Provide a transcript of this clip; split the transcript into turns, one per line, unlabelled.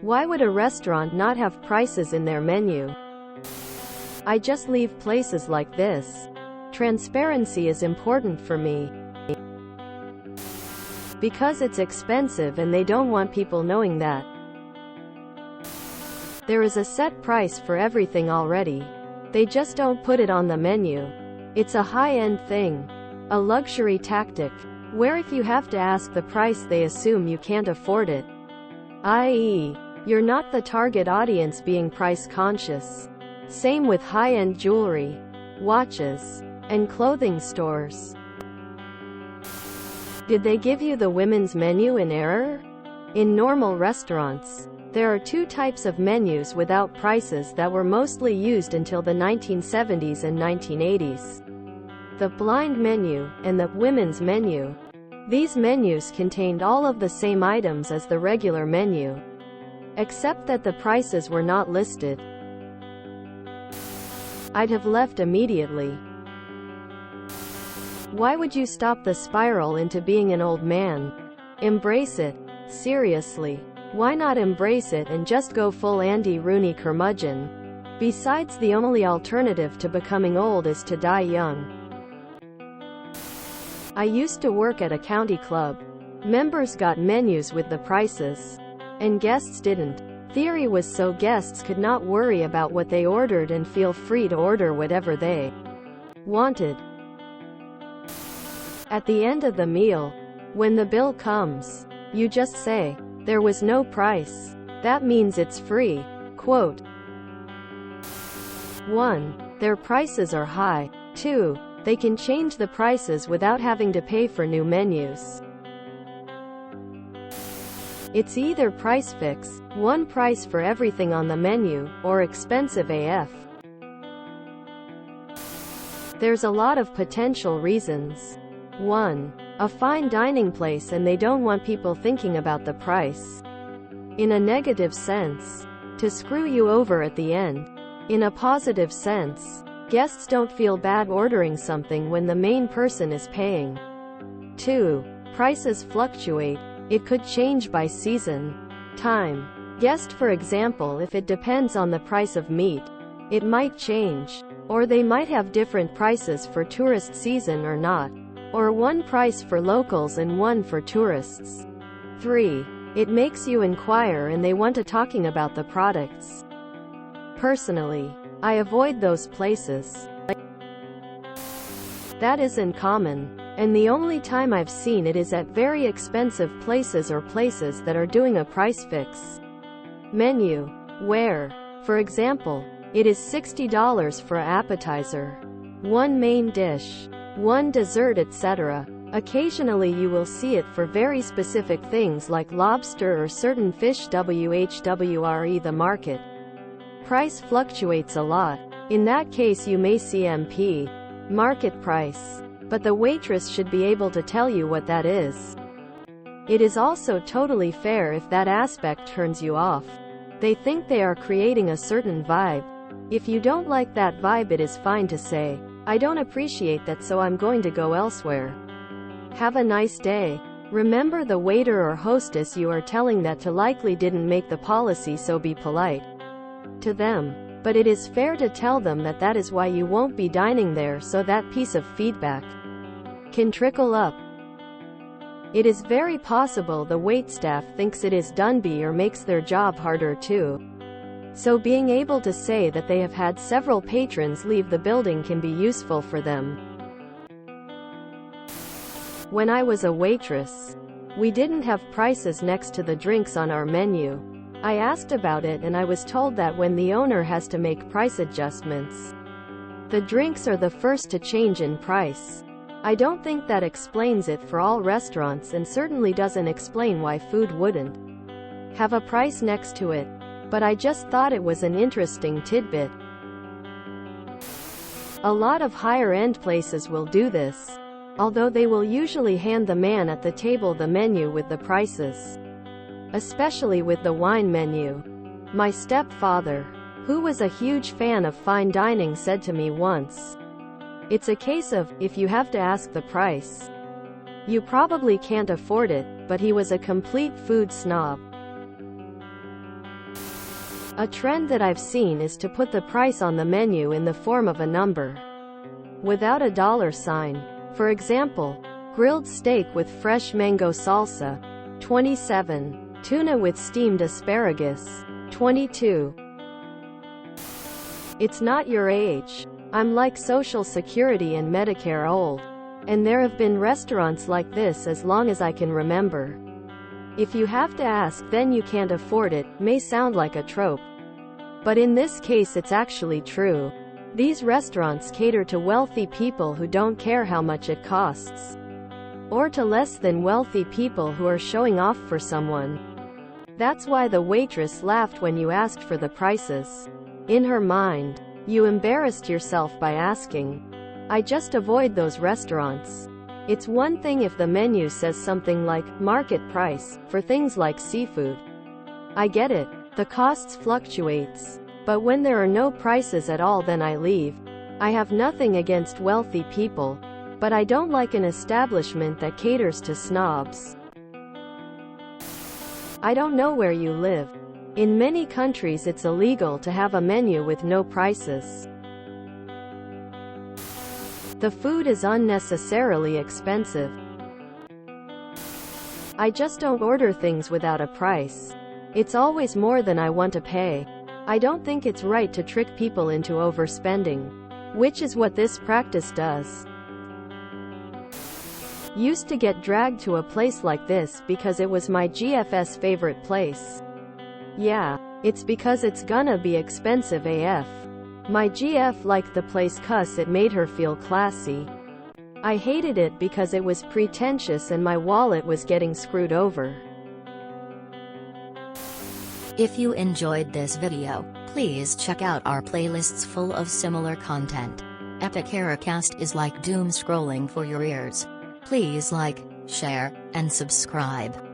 Why would a restaurant not have prices in their menu? I just leave places like this. Transparency is important for me. Because it's expensive and they don't want people knowing that. There is a set price for everything already. They just don't put it on the menu. It's a high-end thing. A luxury tactic. Where if you have to ask the price they assume you can't afford it. I.e., you're not the target audience being price conscious. Same with high-end jewelry, watches, and clothing stores. Did they give you the women's menu in error? In normal restaurants, there are two types of menus without prices that were mostly used until the 1970s and 1980s. The blind menu, and the women's menu. These menus contained all of the same items as the regular menu, except that the prices were not listed. I'd have left immediately. Why would you stop the spiral into being an old man? Embrace it. Seriously. Why not embrace it and just go full Andy Rooney curmudgeon? Besides, the only alternative to becoming old is to die young. I used to work at a county club. Members got menus with the prices, and guests didn't. Theory was so guests could not worry about what they ordered and feel free to order whatever they wanted. At the end of the meal, when the bill comes, you just say, "There was no price." That means it's free. Quote. 1. Their prices are high. 2. They can change the prices without having to pay for new menus. It's either price fix, one price for everything on the menu, or expensive AF. There's a lot of potential reasons. 1. A fine dining place and they don't want people thinking about the price. In a negative sense. To screw you over at the end. In a positive sense. Guests don't feel bad ordering something when the main person is paying. 2. Prices fluctuate. It could change by season. Time. Guest, for example, if it depends on the price of meat, it might change. Or they might have different prices for tourist season or not. Or one price for locals and one for tourists. 3. It makes you inquire and they want to talking about the products. Personally, I avoid those places. That isn't common, and the only time I've seen it is at very expensive places or places that are doing a price fix menu, where, for example, it is $60 for an appetizer, one main dish, one dessert, etc. Occasionally you will see it for very specific things like lobster or certain fish. WHWRE. The market price fluctuates a lot. In that case you may see MP, market price, but the waitress should be able to tell you what that is. It is also totally fair if that aspect turns you off. They think they are creating a certain vibe. If you don't like that vibe, it is fine to say, "I don't appreciate that, so I'm going to go elsewhere. Have a nice day." Remember, the waiter or hostess you are telling that to likely didn't make the policy, so be polite to them. But it is fair to tell them that that is why you won't be dining there, so that piece of feedback can trickle up. It is very possible the waitstaff thinks it is Dunby or makes their job harder too. So being able to say that they have had several patrons leave the building can be useful for them. When I was a waitress, we didn't have prices next to the drinks on our menu. I asked about it and I was told that when the owner has to make price adjustments, the drinks are the first to change in price. I don't think that explains it for all restaurants, and certainly doesn't explain why food wouldn't have a price next to it. But I just thought it was an interesting tidbit. A lot of higher-end places will do this, although they will usually hand the man at the table the menu with the prices. Especially with the wine menu. My stepfather, who was a huge fan of fine dining, said to me once, "It's a case of, if you have to ask the price, you probably can't afford it," but he was a complete food snob. A trend that I've seen is to put the price on the menu in the form of a number, without a dollar sign. For example, grilled steak with fresh mango salsa, $27. Tuna with steamed asparagus, $22. It's not your age. I'm like Social Security and Medicare old. And there have been restaurants like this as long as I can remember. If you have to ask then you can't afford it, may sound like a trope. But in this case it's actually true. These restaurants cater to wealthy people who don't care how much it costs. Or to less than wealthy people who are showing off for someone. That's why the waitress laughed when you asked for the prices. In her mind, you embarrassed yourself by asking. I just avoid those restaurants. It's one thing if the menu says something like, market price, for things like seafood. I get it. The costs fluctuates. But when there are no prices at all then I leave. I have nothing against wealthy people. But I don't like an establishment that caters to snobs. I don't know where you live. In many countries it's illegal to have a menu with no prices. The food is unnecessarily expensive. I just don't order things without a price. It's always more than I want to pay. I don't think it's right to trick people into overspending. Which is what this practice does. Used to get dragged to a place like this because it was my GF's favorite place. Yeah, it's because it's gonna be expensive AF. My GF liked the place 'cause it made her feel classy. I hated it because it was pretentious and my wallet was getting screwed over.
If you enjoyed this video, please check out our playlists full of similar content. Epic Eracast is like doom scrolling for your ears. Please like, share, and subscribe.